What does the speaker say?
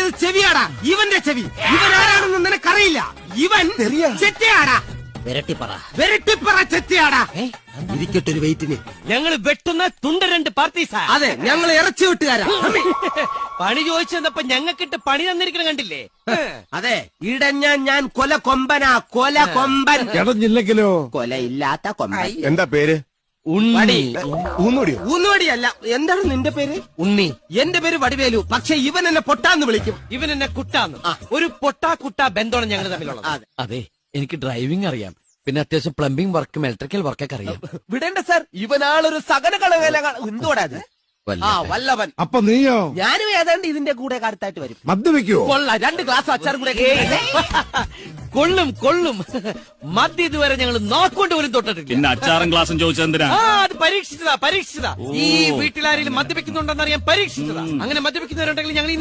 പറഞ്ഞത് ചെവിയാടാ, ഇവന്റെ ചെവി. ഇവൻ ആരാണെന്ന് നിനക്കറിയില്ല. ഇവൻ ചെറ്റയാടാ, വെരട്ടിപ്പറ ചെറ്റയാടാ. ഇരിക്കട്ടൊരു വെയിറ്റിന്. ഞങ്ങൾ വെട്ടുന്ന തുണ്ട 2 പാർട്ടീസാ. അതെ, ഞങ്ങൾ ഇറച്ചി വെട്ടുകാരാ. പണി ചോദിച്ചപ്പോ ഞങ്ങൾക്കിട്ട് പണി തന്നിരിക്കണ കണ്ടില്ലേ? അതെ, ഇടഞ്ഞ ഞാൻ കൊല കൊമ്പനാ, കൊല കൊമ്പൻ. ഇടഞ്ഞില്ലെങ്കിലോ? കൊലയില്ലാത്ത കൊമ്പൻ. എന്താ പേര്? ഉണ്ണി. ഊന്നുവടിയോ? ഊന്നുവടിയല്ല. എന്താണ് നിന്റെ പേര്? ഉണ്ണി. എന്റെ പേര് വടിവേലു. പക്ഷെ ഇവൻ എന്നെ പൊട്ടാന്ന് വിളിക്കും. ഇവൻ എന്നെ കുട്ടാന്ന്. ഒരു പൊട്ടാ കുട്ടാ ബന്ധമാണ് ഞങ്ങൾ തമ്മിലുള്ളത്. അതെ, എനിക്ക് ഡ്രൈവിംഗ് അറിയാം, പിന്നെ അത്യാവശ്യം പ്ലംബിംഗ് വർക്കും ഇലക്ട്രിക്കൽ വർക്കൊക്കെ അറിയാം. വിടേണ്ട സാർ, ഇവനാളൊരു സകല കളവേല. എന്തുവാടാ അത്? വല്ലവൻ. അപ്പൊ നീയോ? ഞാനും ഏതാണ്ട് ഇതിന്റെ കൂടെ അടുത്തായിട്ട് വരും. മദ്യപിക്കോ? കൊള്ള 2 ഗ്ലാസ് അച്ചാറും കൂടെ. കൊള്ളും കൊള്ളും. മദ്യം ഇതുവരെ ഞങ്ങൾ നോക്കൊണ്ട് പോലും തൊട്ടിട്ടില്ല. പിന്നെ അച്ചാറും ഗ്ലാസും ചോദിച്ചെന്തിനാ? അത് പരീക്ഷിച്ചതാ. ഈ വീട്ടിലാരെങ്കിലും മദ്യപിക്കുന്നുണ്ടെന്നറിയാൻ പരീക്ഷിച്ചതാ. അങ്ങനെ മദ്യപിക്കുന്നവരുണ്ടെങ്കിൽ ഞങ്ങൾ